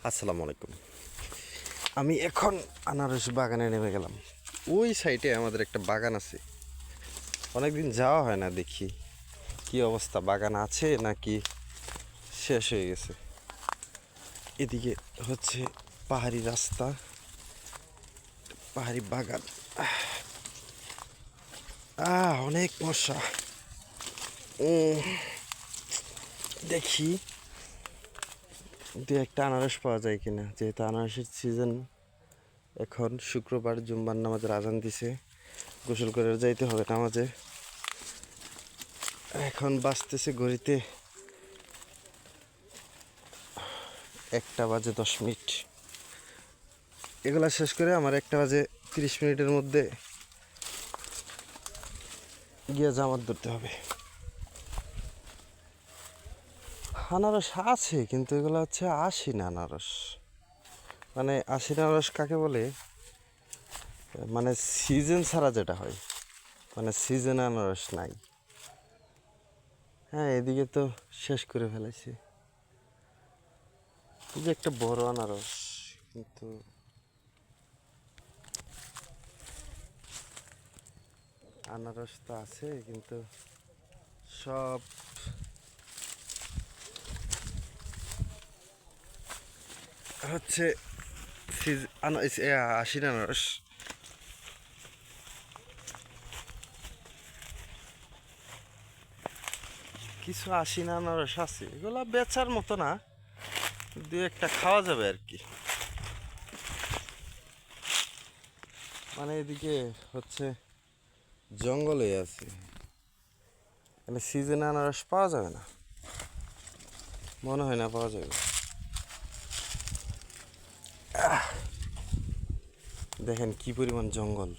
আসসালামু আলাইকুম। আমি এখন আনারস বাগানে নেমে গেলাম। ওই সাইডে আমাদের একটা বাগান আছে, অনেকদিন যাওয়া হয় না, দেখি কি অবস্থা, বাগান আছে নাকি শেষ হয়ে গেছে। এদিকে হচ্ছে পাহাড়ি রাস্তা, পাহাড়ি বাগান। অনেক মশা। দেখি দু একটা আনারস পাওয়া যায় কিনা, যেহেতু আনারসের সিজন। এখন শুক্রবার, জুম্মার নামাজের আজান দিছে, গোসল করে যাইতে হবে নামাজে। এখন বাজতেছে ঘড়িতে 1:10। এগুলা শেষ করে আমার 1:30 মধ্যে গিয়ে জামাত ধরতে হবে। আনারস আছে, কিন্তু এগুলো হচ্ছে আশিনা আনারস। মানে আশিনা আনারস কাকে বলে, মানে সিজন ছাড়া যেটা হয়, মানে সিজন আনারস নাই। হ্যাঁ, এদিকে তো শেষ করে ফেলেছি। এই যে একটা বড় আনারস, কিন্তু আনারস তো আছে, কিন্তু সব হচ্ছে আশিনা আনারস। কিছু আশিনা আনারস আছে, এগুলা বেচার মতো না, দু একটা খাওয়া যাবে আর কি। মানে এদিকে হচ্ছে জঙ্গলে আছে, মানে সিজনে আনারস পাওয়া যাবে না, মনে হয় না পাওয়া যাবে। দেখেন কি পরিমাণ জঙ্গল।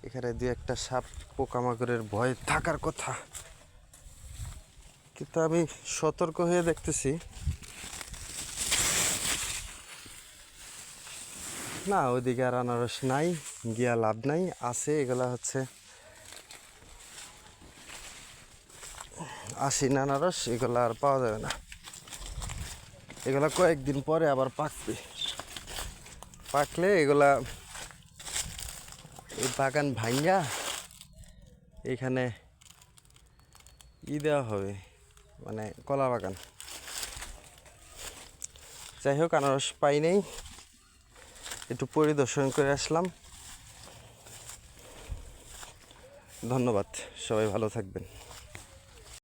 এখানে দু একটা সাপ পোকামাকড়ের ভয় থাকার কথা, কিন্তু আমি সতর্ক হয়ে দেখতেছি না, ওইদিকে আর আনারস নাই, গিয়া লাভ নাই। আছে এগুলা হচ্ছে আশিনা আনারস, এগুলা আর পাওয়া যাবে না। এগুলা কয়েকদিন পরে আবার পাকবে, পাকলে এগুলা এই বাগান ভাঙ্গা এখানে দেওয়া হবে, মানে কলা বাগান। যাই হোক, আনারস পাই নেই, একটু পরিদর্শন করে আসলাম। ধন্যবাদ, সবাই ভালো থাকবেন।